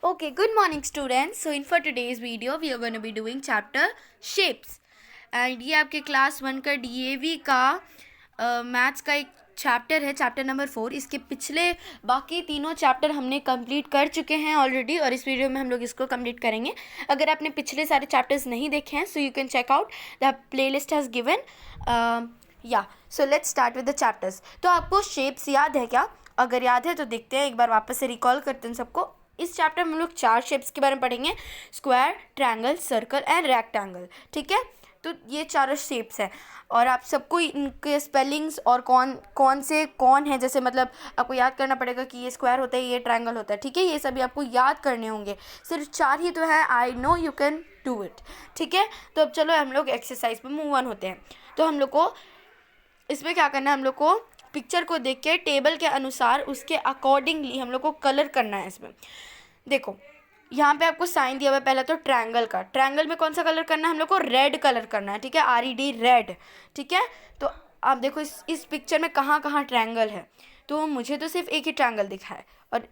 Okay, good morning students. So in for today's video we are going to be doing chapter shapes and ये आपके class 1 का DAV का maths का एक chapter है, chapter number 4। इसके पिछले बाकी तीनों चैप्टर हमने कंप्लीट कर चुके हैं ऑलरेडी और इस वीडियो में हम लोग इसको कंप्लीट करेंगे। अगर आपने पिछले सारे चैप्टर्स नहीं देखे हैं so you can check out the playlist has given. या so let's start with the chapters. तो आपको शेप्स याद है क्या? अगर याद है तो देखते हैं, एक बार वापस से रिकॉल करते हैं सबको। इस चैप्टर में हम लोग 4 शेप्स के बारे में पढ़ेंगे, square, triangle, circle and rectangle. ठीक है, तो ये चारों शेप्स हैं और आप सबको इनके स्पेलिंग्स और कौन से कौन है, जैसे मतलब आपको याद करना पड़ेगा कि ये स्क्वायर होता है, ये ट्रायंगल होता है। ठीक है, ये सभी आपको याद करने होंगे। सिर्फ 4 ही तो है, I know you can do it. ठीक है, तो अब चलो हम लोग एक्सरसाइज पे मूव ऑन होते हैं। तो हम लोग को इसमें क्या करना है, हम लोग को पिक्चर को देख के टेबल के अनुसार उसके अकॉर्डिंगली हम लोग को कलर करना है। इसमें देखो यहाँ पे आपको साइन दिया हुआ है पहला तो ट्रायंगल का। ट्रायंगल में कौन सा कलर करना है, हम लोग को रेड कलर करना है। ठीक है, RED रेड। ठीक है, तो आप देखो इस पिक्चर में कहाँ कहाँ ट्रायंगल है। तो मुझे तो सिर्फ एक ही ट्रायंगल दिखा है, और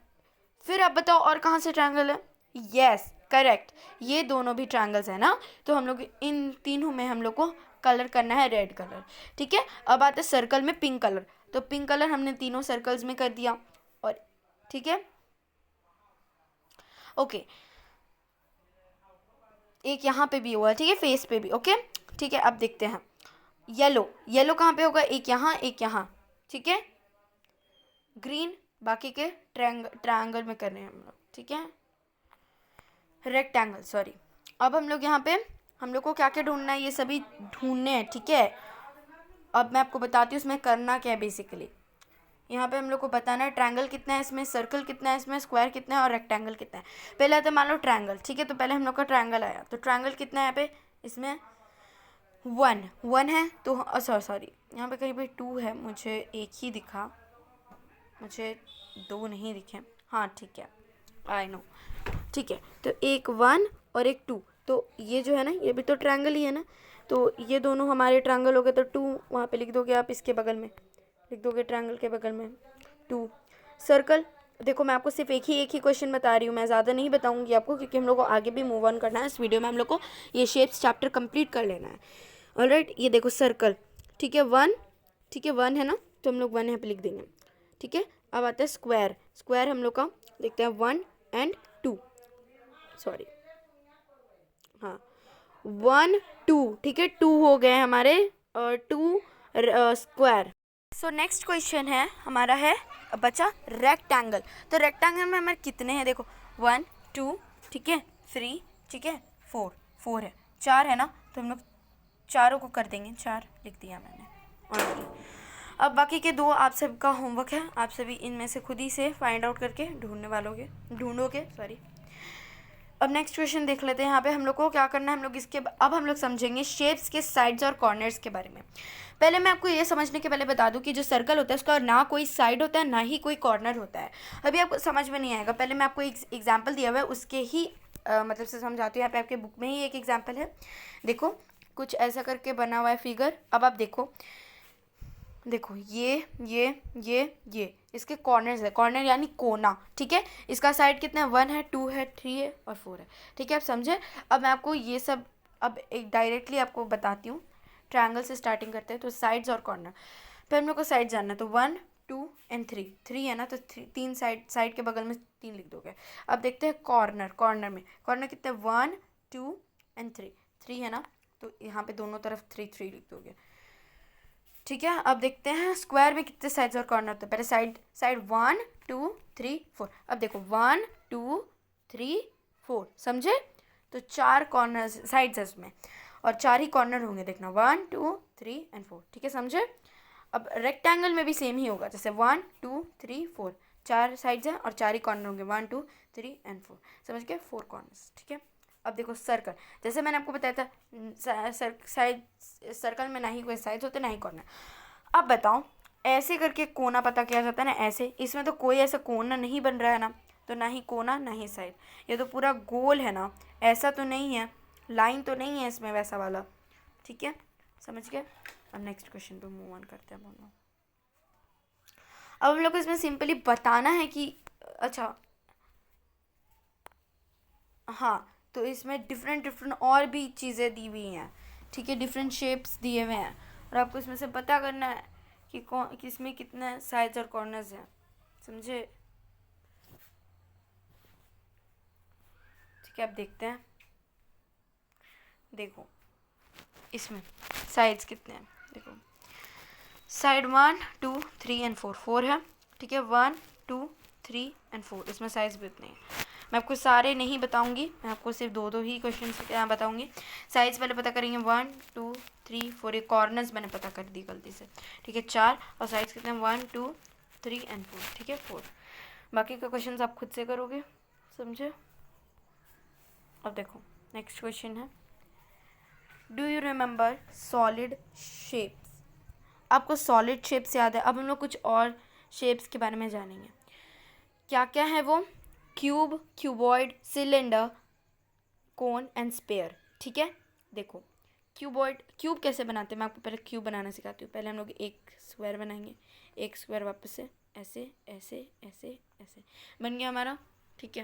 फिर आप बताओ और कहाँ से ट्रायंगल है। यस करेक्ट, ये दोनों भी ट्रायंगल्स है ना। तो हम लोग इन तीनों में हम लोग को कलर करना है रेड कलर। ठीक है, अब आते हैं सर्कल में पिंक कलर। तो पिंक कलर हमने तीनों सर्कल्स में कर दिया। और ठीक है, ओके एक यहाँ पे भी हुआ। ठीक है, फेस पे भी। ओके ठीक है, अब देखते हैं येलो। येलो कहाँ पे होगा, एक यहाँ एक यहाँ। ठीक है, ग्रीन बाकी के ट्रायंगल में कर रहे हैं हम लोग। ठीक है, रेक्टेंगल सॉरी। अब हम लोग यहाँ पे हम लोग को क्या क्या ढूंढना है, ये सभी ढूंढने हैं। ठीक है, अब मैं आपको बताती हूँ इसमें करना क्या है। बेसिकली यहाँ पे हम लोग को बताना है ट्रायंगल कितना है इसमें, सर्कल कितना है इसमें, स्क्वायर कितना है और रेक्टेंगल कितना है। पहले आता है मान लो ट्रायंगल। ठीक है, तो पहले हम लोग का ट्रायंगल आया, तो ट्रायंगल कितना है यहाँ पे, इसमें 1 है। तो सॉरी यहाँ पे कहीं पे 2 है, मुझे एक ही दिखा, मुझे 2 नहीं दिखे। हाँ ठीक है, आई नो। ठीक है, तो एक 1 और एक 2, तो ये जो है ना ये भी तो ट्रायंगल ही है ना। तो ये दोनों हमारे ट्रायंगल हो गए, तो 2 वहाँ पे लिख दोगे आप, इसके बगल में लिख दोगे ट्रायंगल के बगल में 2। सर्कल देखो मैं आपको सिर्फ एक ही क्वेश्चन बता रही हूँ, मैं ज़्यादा नहीं बताऊँगी आपको, क्योंकि हम लोग को आगे भी मूव ऑन करना है। इस वीडियो में हम लोग को ये शेप्स चैप्टर कंप्लीट कर लेना है। ऑलराइट, ये देखो सर्कल। ठीक है 1, ठीक है 1 है ना, तो हम लोग 1 यहाँ पे लिख देंगे। ठीक है, अब आता है स्क्वायर। स्क्वायर हम लोग का देखते हैं 1 एंड 2, सॉरी हाँ 1 2। ठीक है, 2 हो गए हमारे, 2 स्क्वायर। सो नेक्स्ट क्वेश्चन है हमारा है बचा रेक्टेंगल। तो रेक्टेंगल में हमारे कितने हैं, देखो 1 2 ठीक है 3 ठीक है 4 है, 4 है ना, तो हम लोग चारों को कर देंगे, 4 लिख दिया मैंने ऑलरेडी। अब बाकी के 2 आप सबका होमवर्क है, आप सभी इनमें से खुद ही से फाइंड आउट करके ढूंढोगे सॉरी। अब नेक्स्ट क्वेश्चन देख लेते हैं। यहाँ पे हम लोग को क्या करना है, हम लोग इसके अब हम लोग समझेंगे शेप्स के साइड्स और कॉर्नर्स के बारे में। पहले मैं आपको ये समझने के पहले बता दूं कि जो सर्कल होता है उसका ना कोई साइड होता है ना ही कोई कॉर्नर होता है। अभी आपको समझ में नहीं आएगा, पहले मैं आपको एक एग्जाम्पल दिया हुआ है उसके ही मतलब से समझाती हूँ। यहाँ पे आपके बुक में ही एक एग्जाम्पल है, देखो कुछ ऐसा करके बना हुआ है फिगर। अब आप देखो ये इसके कॉर्नर्स है, कॉर्नर यानी कोना। ठीक है, इसका साइड कितना है, 1 है 2 है 3 है और 4 है। ठीक है, आप समझे। अब मैं आपको ये सब अब एक डायरेक्टली आपको बताती हूँ। ट्रायंगल से स्टार्टिंग करते हैं, तो साइड्स और कॉर्नर। फिर हम लोग को साइड जानना है, तो 1 2 एंड 3 है ना, तो 3 साइड के बगल में 3 लिख दोगे। अब देखते हैं कॉर्नर। कॉर्नर कितने, 1 2 एंड 3 है ना, तो यहाँ पे दोनों तरफ 3 लिख दोगे। ठीक है, अब देखते हैं स्क्वायर में कितने साइड्स और कॉर्नर होते हैं। पहले साइड 1 2 3 4। अब देखो 1 2 3 4, समझे। तो 4 कॉर्नर साइड्स है उसमें और 4 ही कॉर्नर होंगे, देखना 1 2 3 एंड 4। ठीक है, समझे। अब रेक्टेंगल में भी सेम ही होगा, जैसे 1 2 3 4, 4 साइड्स हैं और 4 ही कॉर्नर होंगे, 1 2 3 एंड 4, समझ गए, 4 कॉर्नर्स। ठीक है, अब देखो सर्कल, जैसे मैंने आपको बताया था साइड सर्कल में ना ही कोई साइड्स होते ना ही कॉर्नर। अब बताओ ऐसे करके कोना पता किया जाता है ना, ऐसे। इसमें तो कोई ऐसा कोना नहीं बन रहा है ना, तो ना ही कोना ना ही साइड, ये तो पूरा गोल है ना, ऐसा तो नहीं है, लाइन तो नहीं है इसमें वैसा वाला। ठीक है, समझ गए। अब नेक्स्ट क्वेश्चन पे मूव ऑन करते हैं हम लोग। अब हम लोग को इसमें सिंपली बताना है कि अच्छा हाँ, तो इसमें डिफरेंट डिफरेंट और भी चीज़ें दी हुई हैं, ठीक है, डिफरेंट शेप्स दिए हुए हैं, और आपको इसमें से पता करना है कि कौन किसमें कितने साइड्स और कॉर्नर्स हैं, समझे? ठीक है, अब देखते हैं। देखो इसमें साइड्स कितने हैं, देखो साइड 1 2 3 एंड 4, 4 है, ठीक है, 1 2 3 एंड 4, इसमें साइड्स भी उतने हैं। मैं आपको सारे नहीं बताऊंगी, मैं आपको सिर्फ दो दो ही क्वेश्चन बताऊंगी। साइड्स पहले पता करेंगे, 1 2 3 4, ये कॉर्नर्स मैंने पता कर दी गलती से, ठीक है, 4, और साइड्स कितने हैं, 1 2 3 एंड 4, ठीक है, 4। बाकी का क्वेश्चन आप खुद से करोगे, समझे? अब देखो नेक्स्ट क्वेश्चन है, do you remember solid shapes? आपको सॉलिड शेप्स याद है? अब हम लोग कुछ और शेप्स के बारे में जानेंगे। क्या क्या है वो? Cube, cuboid, cylinder, cone and sphere, ठीक है। देखो क्यूबॉइड, क्यूब कैसे बनाते हैं, मैं आपको पहले क्यूब बनाना सिखाती हूँ। पहले हम लोग एक स्क्वायर बनाएंगे, एक स्क्वायर वापस से ऐसे ऐसे ऐसे ऐसे बन गया हमारा, ठीक है।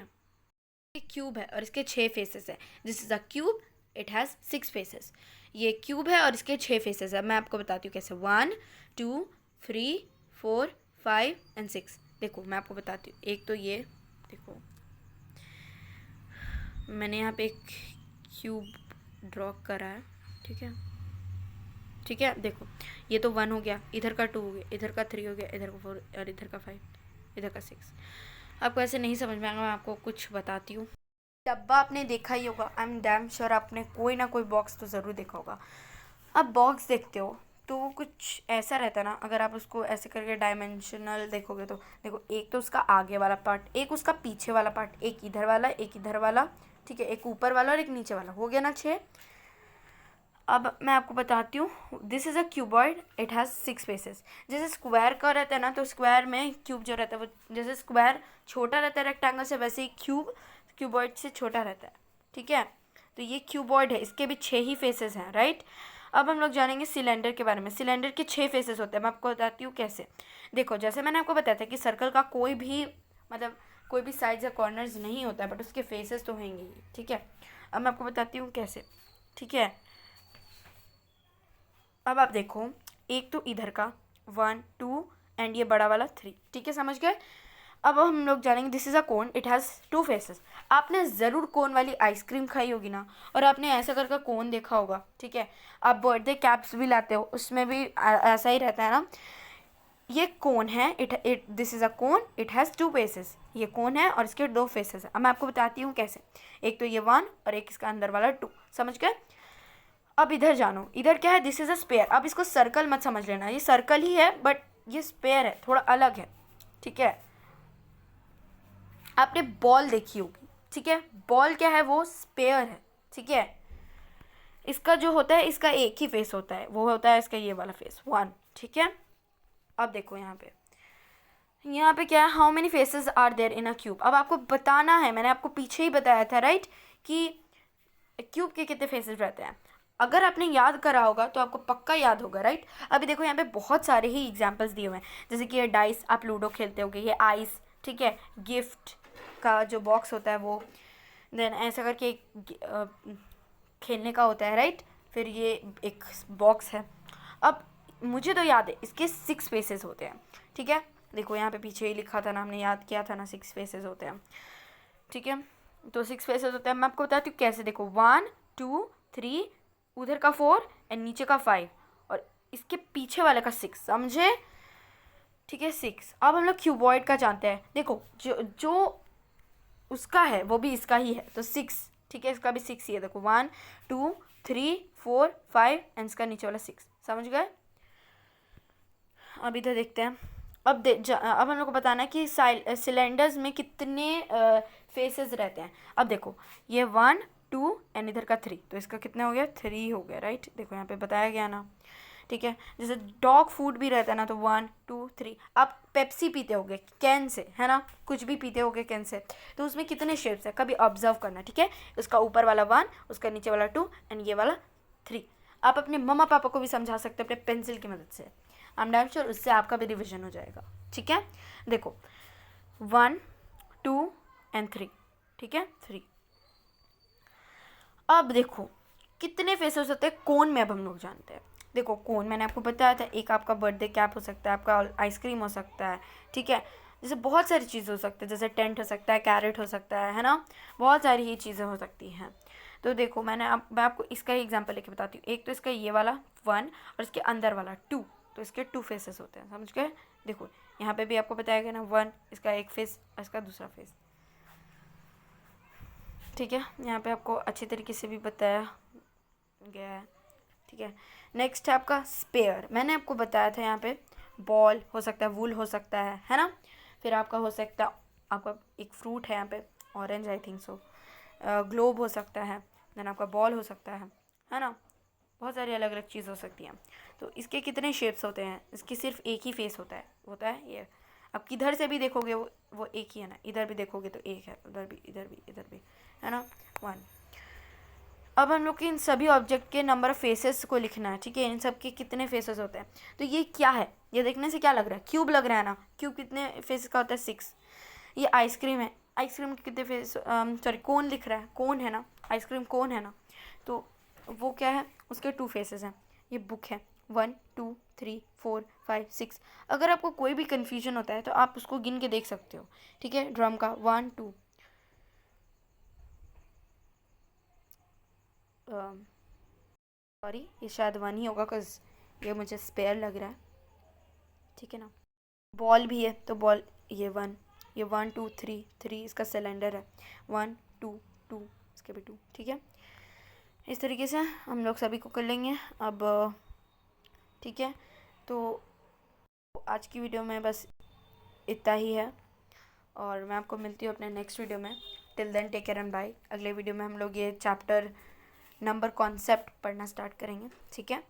ये क्यूब है और इसके 6 फेसेस है। This is a cube, it has 6 faces. ये क्यूब है और इसके 6 फेसेस है। मैं आपको बताती हूँ कैसे, 1 2 3 4 5 एंड 6। देखो मैं आपको बताती हूँ। एक तो ये देखो, मैंने यहाँ पे एक क्यूब ड्रॉ करा है, ठीक है, ठीक है। देखो ये तो 1 हो गया, इधर का 2 हो गया, इधर का 3 हो गया, इधर का 4 और इधर का 5, इधर का 6। आपको ऐसे नहीं समझ में आएगा, मैं आपको कुछ बताती हूँ। डब्बा आपने देखा ही होगा, आई एम डैम श्योर आपने कोई ना कोई बॉक्स तो ज़रूर देखा होगा। अब बॉक्स देखते हो तो वो कुछ ऐसा रहता है ना, अगर आप उसको ऐसे करके डायमेंशनल देखोगे तो देखो, एक तो उसका आगे वाला पार्ट, एक उसका पीछे वाला पार्ट, एक इधर वाला, एक इधर वाला, ठीक है, एक ऊपर वाला और एक नीचे वाला, हो गया ना 6। अब मैं आपको बताती हूँ, this is a cuboid, it has 6 faces. जैसे स्क्वायर का रहता है ना, तो स्क्वायर में क्यूब जो रहता है वो, जैसे स्क्वायर छोटा रहता है रेक्टेंगल से, वैसे ही क्यूब क्यूबॉइड से छोटा रहता है, ठीक है। तो ये क्यूबॉइड है, इसके भी 6 ही फेसेस हैं, राइट। अब हम लोग जानेंगे सिलेंडर के बारे में। सिलेंडर के 6 फेसेस होते हैं, मैं आपको बताती हूँ कैसे। देखो जैसे मैंने आपको बताया था कि सर्कल का कोई भी मतलब कोई भी साइड्स या कॉर्नर्स नहीं होता है, बट उसके फेसेस तो होंगे ही, ठीक है। अब मैं आपको बताती हूँ कैसे, ठीक है। अब आप देखो, एक तो इधर का 1 2 एंड ये बड़ा वाला 3, ठीक है, समझ गए। अब हम लोग जानेंगे, this is a cone, it has 2 faces. आपने ज़रूर कोन वाली आइसक्रीम खाई होगी ना, और आपने ऐसा करके कोन देखा होगा, ठीक है। आप बर्थडे कैप्स भी लाते हो, उसमें भी ऐसा ही रहता है ना। ये कोन है, it this is a cone, it has 2 faces. ये कोन है और इसके 2 फेसेस है। अब मैं आपको बताती हूँ कैसे। एक तो ये 1 और एक इसका अंदर वाला 2, समझ गए। अब इधर जानो, इधर क्या है, दिस इज़ अ स्पेयर। अब इसको सर्कल मत समझ लेना, ये सर्कल ही है बट ये स्पेयर है, थोड़ा अलग है, ठीक है। आपने बॉल देखी होगी, ठीक है, बॉल क्या है, वो स्पेयर है, ठीक है। इसका जो होता है, इसका एक ही फेस होता है, वो होता है इसका ये वाला फेस 1, ठीक है। अब देखो यहाँ पे क्या है, how many faces are there in a cube. अब आपको बताना है, मैंने आपको पीछे ही बताया था, राइट, कि क्यूब के कितने फेसेस रहते हैं। अगर आपने याद करा होगा तो आपको पक्का याद होगा, राइट। अभी देखो यहाँ पे बहुत सारे ही एग्जांपल्स दिए हुए हैं, जैसे कि ये डाइस, आप लूडो खेलते होगे, ये आइस, ठीक है, गिफ्ट का जो बॉक्स होता है वो, देन ऐसा करके खेलने का होता है, राइट। फिर ये एक बॉक्स है। अब मुझे तो याद है इसके 6 फेसेस होते हैं, ठीक है। देखो यहाँ पे पीछे ही लिखा था ना, हमने याद किया था ना, 6 फेसेस होते हैं, ठीक है। तो 6 फेसेस होते हैं। मैं आपको बताती हूँ कैसे। देखो 1 2 3, उधर का 4 एंड नीचे का 5 और इसके पीछे वाले का 6, समझे, ठीक है, 6। अब हम लोग क्यूबॉइड का जानते हैं। देखो जो जो उसका है वो भी इसका ही है, तो 6, ठीक है, इसका भी 6 ही है। देखो 1 2 3 4 5 एंड इसका नीचे वाला 6, समझ गए। अब इधर देखते हैं। अब हम लोग को बताना है कि सिलेंडर्स में कितने फेसेस रहते हैं। अब देखो ये 1 2 एंड इधर का 3, तो इसका कितना हो गया, 3 हो गया, राइट। देखो यहाँ पे बताया गया ना, ठीक है। जैसे डॉग फूड भी रहता है ना, तो 1 2 3। आप पेप्सी पीते होगे कैन से, है ना, कुछ भी पीते होगे कैन से, तो उसमें कितने शेप्स है, कभी ऑब्जर्व करना, ठीक है। उसका ऊपर वाला 1, उसका नीचे वाला 2 एंड ये वाला 3। आप अपने मम्मा पापा को भी समझा सकते हो अपने पेंसिल की मदद से। आई एम डैम श्योर उससे आपका भी रिविजन हो जाएगा, ठीक है। देखो 1 2 एंड 3, ठीक है, 3। अब देखो कितने फेसेस होते हैं कोन में, अब हम लोग जानते हैं। देखो कोन मैंने आपको बताया था, एक आपका बर्थडे कैप हो सकता है, आपका आइसक्रीम हो सकता है, ठीक है, जैसे बहुत सारी चीज़ें हो सकती है, जैसे टेंट हो सकता है, कैरेट हो सकता है ना, बहुत सारी ही चीज़ें हो सकती हैं। तो देखो मैं आपको इसका ही एग्जांपल लेके बताती हूँ। एक तो इसका ये वाला 1 और इसके अंदर वाला 2, तो इसके 2 फेसेस होते हैं, समझ गए। देखो यहाँ पे भी आपको बताया गया ना 1 इसका एक फेस और इसका दूसरा फेस, ठीक है, यहाँ पे आपको अच्छी तरीके से भी बताया गया है, ठीक है। नेक्स्ट है आपका स्पेयर। मैंने आपको बताया था यहाँ पे बॉल हो सकता है, वूल हो सकता है ना। फिर आपका हो सकता है, आपका एक फ्रूट है यहाँ पे orange I think so, globe हो सकता है, देन आपका बॉल हो सकता है ना, बहुत सारी अलग अलग चीज़ हो सकती हैं। तो इसके कितने शेप्स होते हैं, इसकी सिर्फ एक ही फेस होता है ये। अब किधर से भी देखोगे वो एक ही है ना, इधर भी देखोगे तो एक है, उधर भी, इधर भी, है ना, 1। अब हम लोग के इन सभी ऑब्जेक्ट के नंबर ऑफ फेसेस को लिखना है, ठीक है, इन सब के कितने फेसेस होते हैं। तो ये क्या है, ये देखने से क्या लग रहा है, क्यूब लग रहा है ना, क्यूब कितने फेसेस का होता है, 6। ये आइसक्रीम है, आइसक्रीम के कितने फेस, सॉरी कोन लिख रहा है, कोन है ना, आइसक्रीम कोन है ना, तो वो क्या है, उसके 2 फेसेस हैं। ये बुक है, 1 2 3 4 5 6। अगर आपको कोई भी कन्फ्यूजन होता है तो आप उसको गिन के देख सकते हो, ठीक है। ड्रम का 1 2, सॉरी ये शायद 1 ही होगा, बिकॉज ये मुझे स्पेयर लग रहा है, ठीक है ना। बॉल भी है तो बॉल ये 1, ये 1 2 3 3 इसका सिलेंडर है, 1 2 2 इसके भी 2, ठीक है। इस तरीके से हम लोग सभी को कर लेंगे अब, ठीक है। तो आज की वीडियो में बस इतना ही है और मैं आपको मिलती हूँ अपने नेक्स्ट वीडियो में। Till then take care and bye. अगले वीडियो में हम लोग ये चैप्टर नंबर कॉन्सेप्ट पढ़ना स्टार्ट करेंगे, ठीक है।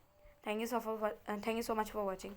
Thank you so much for watching.